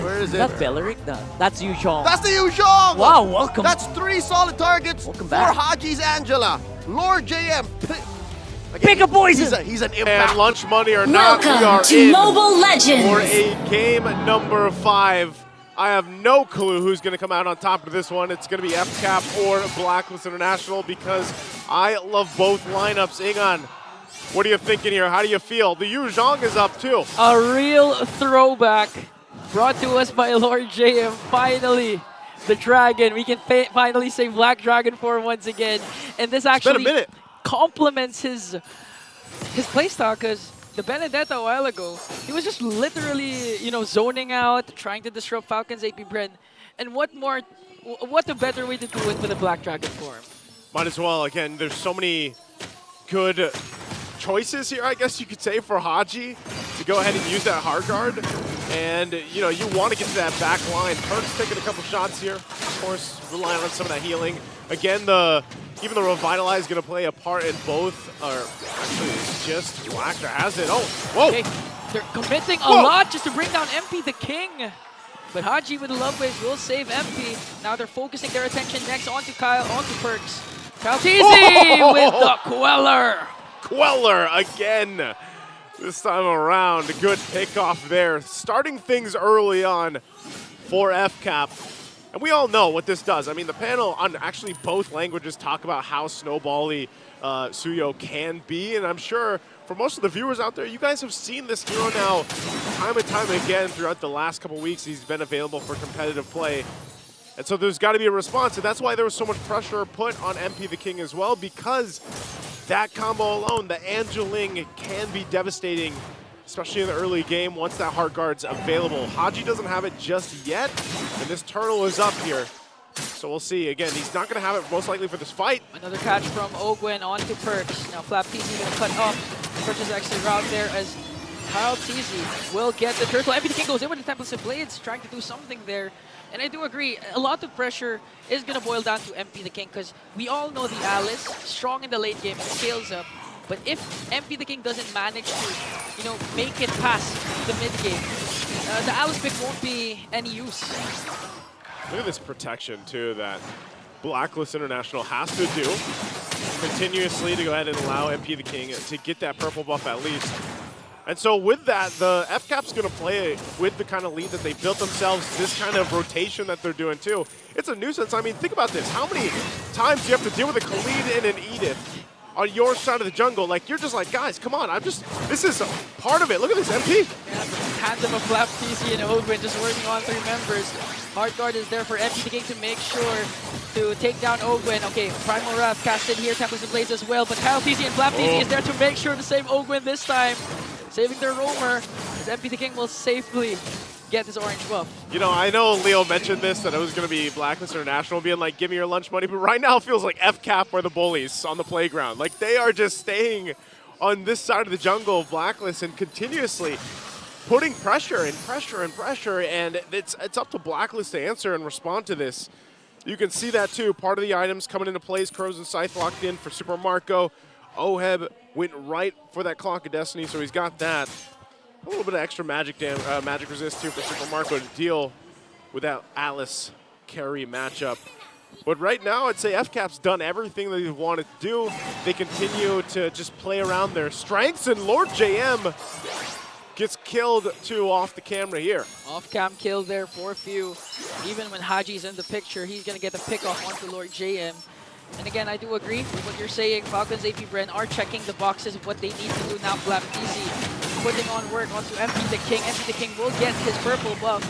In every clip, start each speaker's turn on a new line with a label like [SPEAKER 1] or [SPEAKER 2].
[SPEAKER 1] Where is it?
[SPEAKER 2] Is that BLCK? No, that's Yu Zhong.
[SPEAKER 1] That's the Yu Zhong!
[SPEAKER 2] Wow, welcome.
[SPEAKER 1] That's 3 solid targets
[SPEAKER 2] Welcome
[SPEAKER 1] for
[SPEAKER 2] back.
[SPEAKER 1] Haji's Angela. Lord JM.
[SPEAKER 2] Pick a poison!
[SPEAKER 1] He's an impact.
[SPEAKER 3] And lunch money or not, we
[SPEAKER 4] Welcome
[SPEAKER 3] are
[SPEAKER 4] to
[SPEAKER 3] in
[SPEAKER 4] Mobile Legends
[SPEAKER 3] for a game number 5. I have no clue who's going to come out on top of this one. It's going to be FCAP or Blacklist International because I love both lineups. Ingan, what are you thinking here? How do you feel? The Yu Zhong is up too.
[SPEAKER 2] A real throwback brought to us by Lord JM. Finally, the Dragon. We can finally say Black Dragon 4 once again. And this actually complements his playstyle because the Benedetta a while ago, he was just literally, you know, zoning out, trying to disrupt FALCONS APBREN. And what a better way to do it with a Black Dragon form.
[SPEAKER 3] Might as well. Again, there's so many good choices here, I guess you could say, for Haji to go ahead and use that hard guard. And, you know, you want to get to that back line. Perk's taking a couple shots here. Of course, relying on some of that healing. Again, even the Revitalize is going to play a part in both. Or actually, it's just Black that has it. Oh, whoa!
[SPEAKER 2] Okay. They're committing a lot just to bring down MP the King. But Haji with the Love Waves will save MP. Now they're focusing their attention next onto Kyle, onto Perks. Kyle TZ with the Queller.
[SPEAKER 3] Queller again. This time around, a good pickoff there. Starting things early on for FCAP. And we all know what this does. I mean, the panel on actually both languages talk about how snowbally Suyo can be. And I'm sure for most of the viewers out there, you guys have seen this hero now time and time again throughout the last couple weeks. He's been available for competitive play. And so there's got to be a response. And that's why there was so much pressure put on MP the King as well, because that combo alone, the Angeling, can be devastating, especially in the early game once that hard guard's available. Haji doesn't have it just yet, and this turtle is up here. So we'll see. Again, he's not going to have it most likely for this fight.
[SPEAKER 2] Another catch from Ogwen onto Perks. Now Flap TZ going to cut off Perks' exit route there as Kyle TZ will get the turtle. MP the King goes in with the Tempest of Blades, trying to do something there. And I do agree, a lot of pressure is going to boil down to MP the King because we all know the Alice, strong in the late game, scales up. But if MP the King doesn't manage to, you know, make it past the mid game, the Alice pick won't be any use.
[SPEAKER 3] Look at this protection, too, that Blacklist International has to do continuously to go ahead and allow MP the King to get that purple buff at least. And so with that, the FCAP's going to play with the kind of lead that they built themselves, this kind of rotation that they're doing too. It's a nuisance. I mean, think about this. How many times do you have to deal with a Khalid and an Edith on your side of the jungle? Like, you're just like, guys, come on. This is part of it. Look at this, MP.
[SPEAKER 2] Yeah, the tandem of Flap TZ and Ogwen just working on 3 members. Hard guard is there for MP the King to make sure to take down Ogwen. Okay, Primal Wrath casted here, Tempest of Blades as well, but Kyle TZ and Flap TZ is there to make sure to save Ogwen this time. Saving their roamer, as MP the King will safely get this orange buff.
[SPEAKER 3] You know, I know Leo mentioned this, that it was going to be Blacklist International being like, give me your lunch money, but right now it feels like FCAP are the bullies on the playground. Like, they are just staying on this side of the jungle of Blacklist and continuously putting pressure and pressure and pressure, and it's up to Blacklist to answer and respond to this. You can see that too. Part of the items coming into plays, Crows and Scythe locked in for Super Marco. Oheb went right for that Clock of Destiny, so he's got that. A little bit of extra magic resist too for Super Marco to deal with that Alice carry matchup. But right now, I'd say FCAP's done everything that they wanted to do. They continue to just play around their strengths, and Lord JM gets killed too off the camera here.
[SPEAKER 2] Off-cam kill there for few. Even when Haji's in the picture, he's going to get the pick off onto Lord JM. And again, I do agree with what you're saying. FALCONS APBREN are checking the boxes of what they need to do now. Flap TZ putting on work onto MP the King. MP the King will get his purple buff.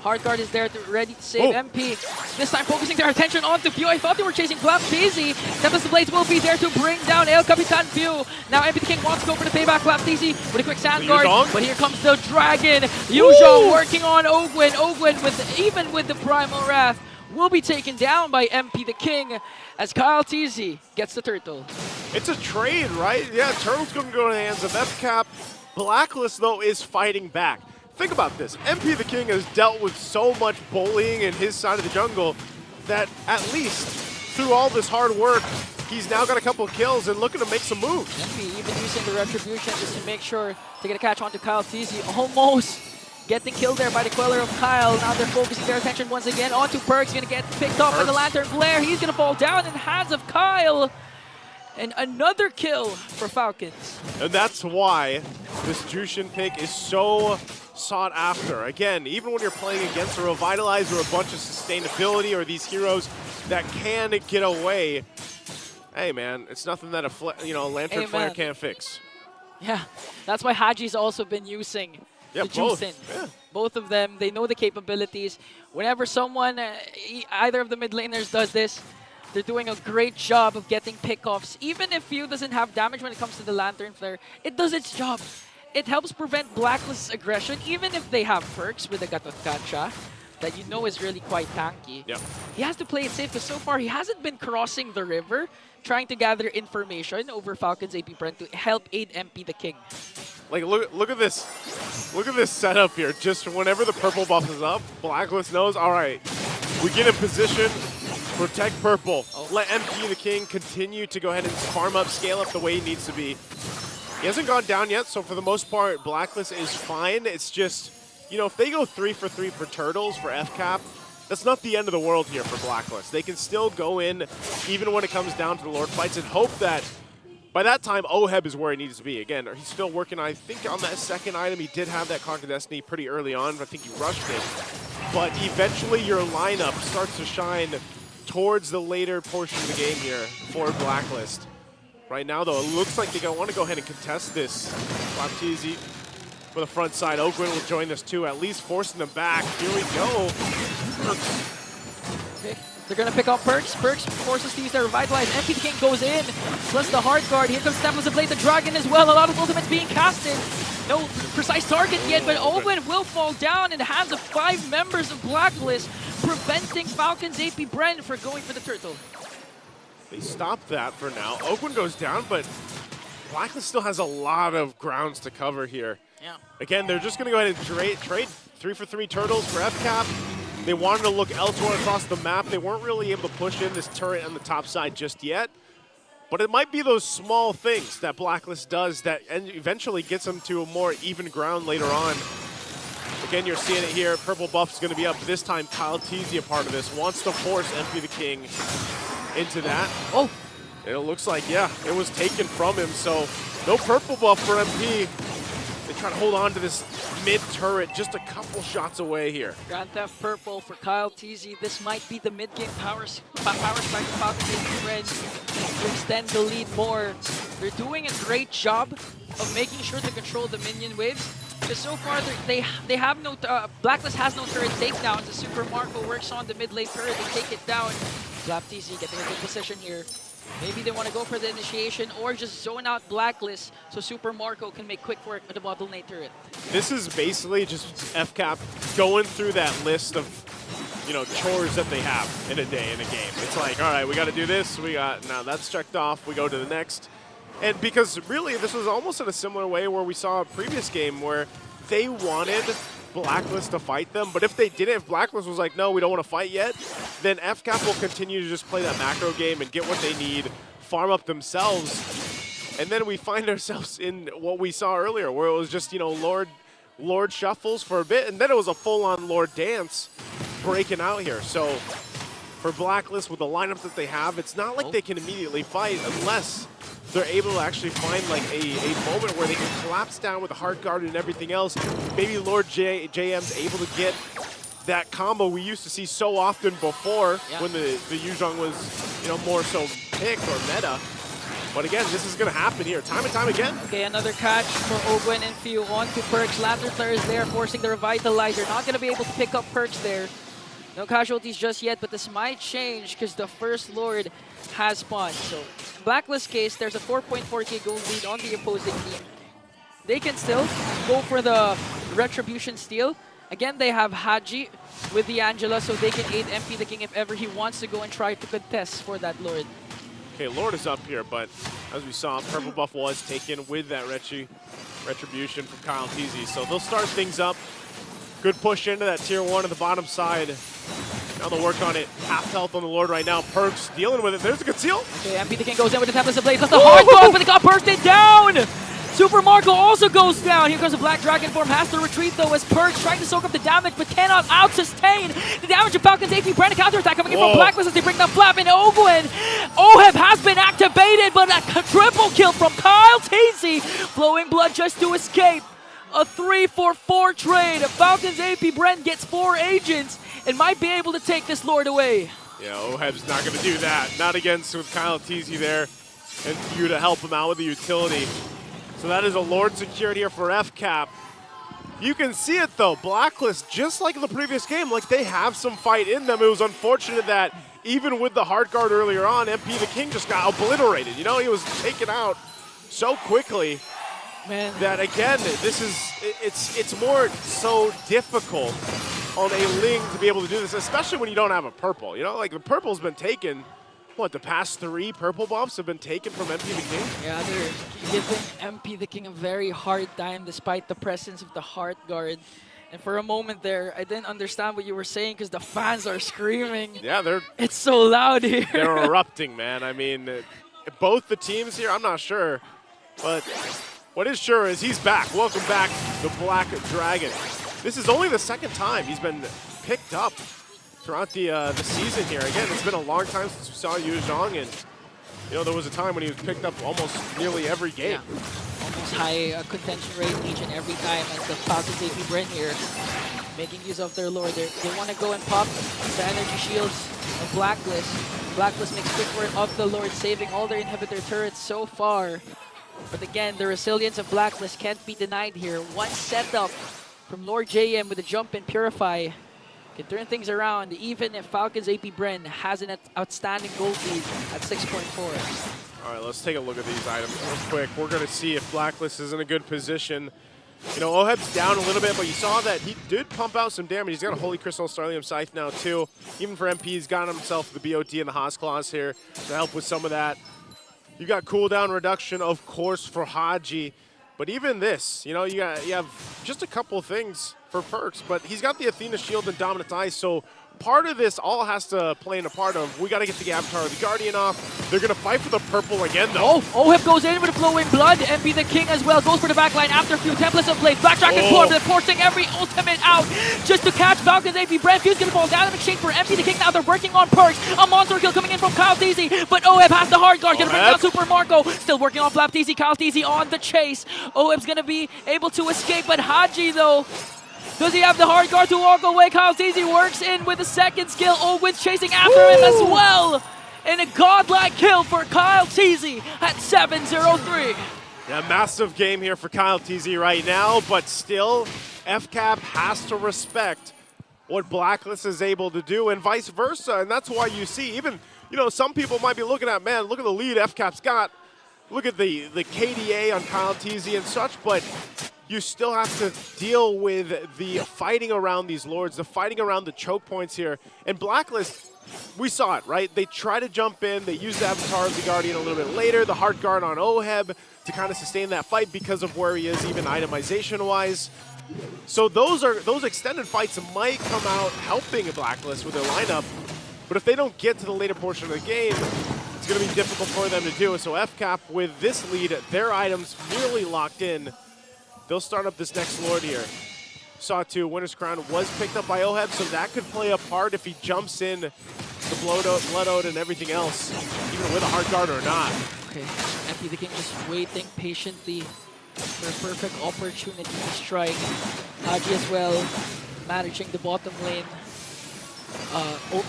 [SPEAKER 2] Hard guard is there ready to save MP. This time focusing their attention onto Pew. I thought they were chasing Flap TZ. Tempest of Blades will be there to bring down El Capitan Pew. Now MP the King wants to go for the payback. Flap TZ with a quick sand guard. But here comes the Dragon. Yu Zhong working on Ogwen. Ogwen even with the Primal Wrath will be taken down by MP the King as Kyle TZ gets the turtle.
[SPEAKER 3] It's a trade, right? Yeah, turtle's going to go in the hands of FCAP. Blacklist, though, is fighting back. Think about this. MP the King has dealt with so much bullying in his side of the jungle that at least through all this hard work, he's now got a couple of kills and looking to make some moves.
[SPEAKER 2] MP even using the Retribution just to make sure to get a catch onto Kyle TZ. Almost Getting killed there by the Queller of Kyle. Now they're focusing their attention once again onto Perks. Gonna get picked off by the Lantern Flare. He's gonna fall down in the hands of Kyle. And another kill for Falcons.
[SPEAKER 3] And that's why this Jushin pick is so sought after. Again, even when you're playing against a Revitalize or a bunch of sustainability or these heroes that can get away, hey man, it's nothing that a Lantern Flare can't fix.
[SPEAKER 2] Yeah, that's why Haji's also been using the
[SPEAKER 3] both.
[SPEAKER 2] Juicin.
[SPEAKER 3] Yeah.
[SPEAKER 2] Both of them, they know the capabilities. Whenever someone, either of the mid laners does this, they're doing a great job of getting pickoffs. Even if Few doesn't have damage when it comes to the Lantern Flare, it does its job. It helps prevent Blacklist's aggression, even if they have perks with the Gatotkacha that you know is really quite tanky.
[SPEAKER 3] Yep.
[SPEAKER 2] He has to play it safe because so far he hasn't been crossing the river trying to gather information over Falcons APBREN to help aid MP the King.
[SPEAKER 3] Like, look at this. Look at this setup here. Just whenever the purple buff is up, Blacklist knows, all right, we get in position, protect purple. Let MP the King continue to go ahead and farm up, scale up the way he needs to be. He hasn't gone down yet, so for the most part, Blacklist is fine. It's just, you know, if they go 3 for 3 for Turtles for FCAP, that's not the end of the world here for Blacklist. They can still go in, even when it comes down to the Lord fights, and hope that by that time, Oheb is where he needs to be. Again, he's still working, I think, on that second item. He did have that Conk of Destiny pretty early on. I think he rushed it. But eventually, your lineup starts to shine towards the later portion of the game here for Blacklist. Right now, though, it looks like they want to go ahead and contest this. Baptiste for the front side. Ogwin will join this too, at least forcing them back. Here we go.
[SPEAKER 2] Okay. They're going to pick up Perks. Perks forces to use their Revitalize. MP the King goes in, plus the Hard Guard. Here comes Stemples to play the Dragon as well. A lot of ultimates being casted. No precise target yet, but Owen will fall down in the hands of 5 members of Blacklist, preventing Falcons APBREN from going for the Turtle.
[SPEAKER 3] They stopped that for now. Oakland goes down, but Blacklist still has a lot of grounds to cover here.
[SPEAKER 2] Yeah.
[SPEAKER 3] Again, they're just going to go ahead and trade 3 for 3 Turtles for FCAP. They wanted to look elsewhere across the map. They weren't really able to push in this turret on the top side just yet. But it might be those small things that Blacklist does that eventually gets them to a more even ground later on. Again, you're seeing it here. Purple buff is going to be up. This time, Kyle Teasy, a part of this, wants to force MP the King into that.
[SPEAKER 2] Oh!
[SPEAKER 3] It looks like, yeah, it was taken from him. So no purple buff for MP. They try to hold on to this mid-turret just a couple shots away here.
[SPEAKER 2] Grand Theft Purple for Kyle Teasy. This might be the mid-game power spike of Falcons APBREN to extend the lead more. They're doing a great job of making sure to control the minion waves. Because so far, they have no, Blacklist has no turret takedowns. The Super Marco works on the mid-lane turret, they take it down. Baptiste getting a good position here. Maybe they want to go for the initiation or just zone out Blacklist so Super Marco can make quick work with the bottle nade turret.
[SPEAKER 3] This is basically just FCAP going through that list of, you know, chores that they have in a day in a game. It's like, all right, we got to do this. Now that's checked off. We go to the next. And because really this was almost in a similar way where we saw a previous game where they wanted Blacklist to fight them, but if they didn't, if Blacklist was like, no, we don't want to fight yet, then FCAP will continue to just play that macro game and get what they need, farm up themselves, and then we find ourselves in what we saw earlier, where it was just, you know, Lord shuffles for a bit, and then it was a full-on Lord dance breaking out here. So for Blacklist, with the lineup that they have, it's not like they can immediately fight unless they're able to actually find like a moment where they can collapse down with a hard guard and everything else. Maybe Lord JM's able to get that combo we used to see so often before when the Yuzhong was, you know, more so pick or meta. But again, this is going to happen here time and time again.
[SPEAKER 2] Okay, another catch for Ogwen and Few on to Perks. Lantern Flare is there, forcing the Revitalizer. Not going to be able to pick up Perks there. No casualties just yet, but this might change because the first Lord has spawned. So, in Blacklist case, there's a 4.4k gold lead on the opposing team. They can still go for the Retribution steal. Again, they have Haji with the Angela, so they can aid MP the King if ever he wants to go and try to contest for that Lord.
[SPEAKER 3] Okay, Lord is up here, but as we saw, purple buff was taken with that Retribution from Kyle Teasy. So they'll start things up. Good push into that tier 1 at the bottom side. Now they'll work on it. Half health on the Lord right now. Perks dealing with it. There's a conceal.
[SPEAKER 2] Okay, MP the King goes in with the Tempest of Blades. That's the hard block, but they got Perks down! Super Marco also goes down. Here comes the Black Dragon form. Has to retreat though as Purge trying to soak up the damage but cannot out-sustain the damage of Falcons APBREN. A counterattack coming in from Blacklist as they bring down Flap and Ogwin. Oheb has been activated, but a triple kill from Kyle TZ. Flowing Blood just to escape. A 3-for-4 trade. Falcons APBREN gets 4 agents and might be able to take this Lord away.
[SPEAKER 3] Yeah, Oheb's not going to do that. Not against with Kyle TZ there and you to help him out with the utility. So that is a Lord secured here for FCAP. You can see it though, Blacklist, just like in the previous game, like they have some fight in them. It was unfortunate that even with the hard guard earlier on, MP the King just got obliterated. You know, he was taken out so quickly.
[SPEAKER 2] Man,
[SPEAKER 3] that again, this is, it's more so difficult on a Ling to be able to do this, especially when you don't have a purple. You know, like the purple's been taken, what, the past 3 purple buffs have been taken from MP the King?
[SPEAKER 2] yeah, they're giving MP the King a very hard time despite the presence of the Heart Guard. And for a moment there, I didn't understand what you were saying because the fans are screaming.
[SPEAKER 3] Yeah,
[SPEAKER 2] it's so loud here.
[SPEAKER 3] They're erupting, man. I mean, both the teams here, I'm not sure, but what is sure is he's back. Welcome back, the Black Dragon. This is only the 2nd time he's been picked up throughout the season here. Again, it's been a long time since we saw Yu Zhang, and you know there was a time when he was picked up almost nearly every game.
[SPEAKER 2] Yeah. Almost high contention rate each and every time as the Falcons APBREN here making use of their Lord. They want to go and pop the energy shields of Blacklist. Blacklist makes quick work of the Lord, saving all their inhibitor turrets so far. But again, the resilience of Blacklist can't be denied here. One setup from Lord JM with a jump and Purify can turn things around, even if Falcons APBREN has an outstanding gold lead at 6.4.
[SPEAKER 3] All right, let's take a look at these items real quick. We're going to see if Blacklist is in a good position. You know, Oheb's down a little bit, but you saw that he did pump out some damage. He's got a Holy Crystal Starlium Scythe now, too. Even for MP, he's got himself the BOT and the Haas Claws here to help with some of that. You got cooldown reduction, of course, for Haji. But even this, you know, you have just a couple of things for perks, but he's got the Athena Shield and Dominant Eyes, so part of this all has to play in a part of, we got to get the Avatar of the Guardian off. They're going to fight for the purple again, though.
[SPEAKER 2] Oh, Oheb goes in with a Flowing Blood. MP the King as well goes for the backline after a few templates of play. Black Dragon form, they're forcing every ultimate out just to catch Falcons APBREN. Few's going to fall down in exchange for MP the King. Now they're working on perks. A monster kill coming in from Kyle TZ, but Oheb has the hard guard. Going to bring down Super Marco. Still working on Flap TZ. Kyle TZ on the chase. Oheb's going to be able to escape, but Haji, though, does he have the hard guard to walk away? Kyle TZ works in with the 2nd skill. Owens chasing after him as well. And a godlike kill for Kyle TZ at 7-0-3.
[SPEAKER 3] Yeah, massive game here for Kyle TZ right now, but still, FCAP has to respect what Blacklist is able to do and vice versa. And that's why you see, even, you know, some people might be looking at, man, look at the lead FCAP's got. Look at the KDA on Kyle TZ and such, but you still have to deal with the fighting around these Lords, the fighting around the choke points here. And Blacklist, we saw it, right? They try to jump in, they use the Avatar of the Guardian a little bit later, the hard guard on Oheb to kind of sustain that fight because of where he is, even itemization-wise. So those extended fights might come out helping Blacklist with their lineup, but if they don't get to the later portion of the game, it's going to be difficult for them to do. So FCAP, with this lead, their items nearly locked in. They'll start up this next Lord here. Sawtooth, Winter's Crown was picked up by Oheb, so that could play a part if he jumps in the Blood Ode and everything else, even with a hard guard or not.
[SPEAKER 2] Okay, MP the King just waiting patiently for a perfect opportunity to strike. Haji as well, managing the bottom lane.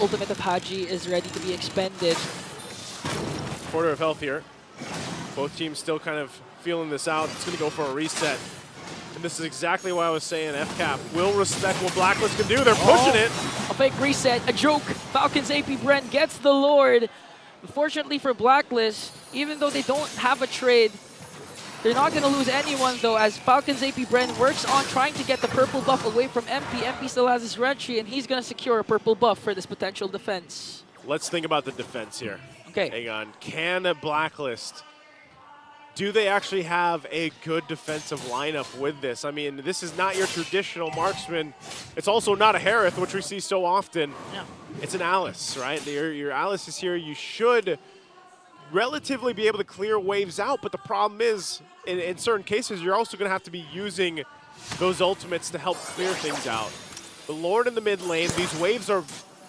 [SPEAKER 2] Ultimate of Haji is ready to be expended.
[SPEAKER 3] Quarter of health here. Both teams still kind of feeling this out. It's going to go for a reset. And this is exactly why I was saying FCAP will respect what Blacklist can do. They're pushing it.
[SPEAKER 2] A fake reset, a joke. Falcons APBREN gets the Lord. Unfortunately for Blacklist, even though they don't have a trade, they're not going to lose anyone though, as Falcons APBREN works on trying to get the purple buff away from MP. MP still has his red tree, and he's going to secure a purple buff for this potential defense.
[SPEAKER 3] Let's think about the defense here.
[SPEAKER 2] Okay.
[SPEAKER 3] Hang on. Can a Blacklist, do they actually have a good defensive lineup with this? I mean, this is not your traditional marksman. It's also not a Harith, which we see so often.
[SPEAKER 2] Yeah.
[SPEAKER 3] It's an Alice, right? Your Alice is here. You should relatively be able to clear waves out, but the problem is, in certain cases, you're also going to have to be using those ultimates to help clear things out. The Lord in the mid lane, these waves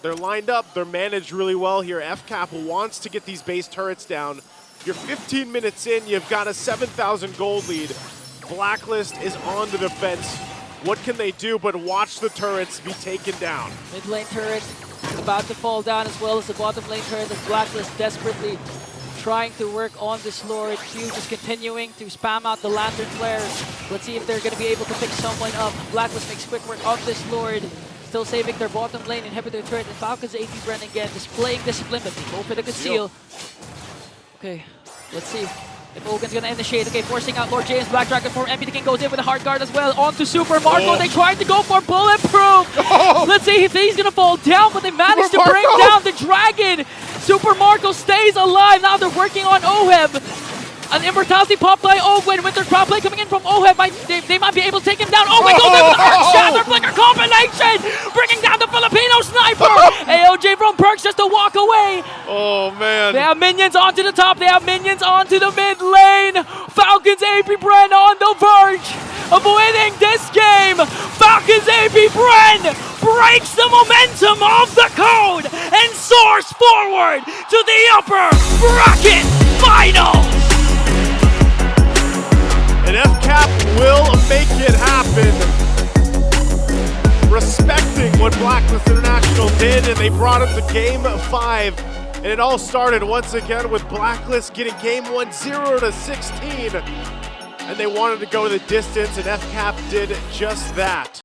[SPEAKER 3] they're lined up, they're managed really well here. FCAP wants to get these base turrets down. You're 15 minutes in, you've got a 7,000 gold lead. Blacklist is on the defense. What can they do but watch the turrets be taken down?
[SPEAKER 2] Mid lane turret about to fall down, as well as the bottom lane turret as Blacklist desperately trying to work on this Lord. Q just continuing to spam out the Lantern Flares. Let's see if they're going to be able to pick someone up. Blacklist makes quick work of this Lord. Still saving their bottom lane inhibitor turret. And Falcons APBREN again displaying discipline, but they go for the conceal. Okay, let's see if Ogan's going to initiate. Okay, forcing out Lord James. Black Dragon for MP. The King goes in with a hard guard as well. On to Super Marco. They tried to go for Bulletproof. Let's see if he's going to fall down, but they managed to bring down the Dragon. Super Marco stays alive. Now they're working on Oheb. An Immortality pop by Owen. Winter Crowd play coming in from Oheb. They might be able to take him down. Owen goes in with a Earth Shatter Flicker combination. Bringing down the Filipino Sniper. AOJ from Perks just to walk away.
[SPEAKER 3] Oh, man.
[SPEAKER 2] They have minions onto the top. They have minions onto the mid lane. Falcons APBREN on the verge of winning this game. Falcons APBREN breaks the momentum of the code and soars forward to the upper bracket finals.
[SPEAKER 3] And FCAP will make it happen. Respecting what Blacklist International did, and they brought it to Game 5. And it all started once again with Blacklist getting Game 1 0-16. And they wanted to go the distance, and FCAP did just that.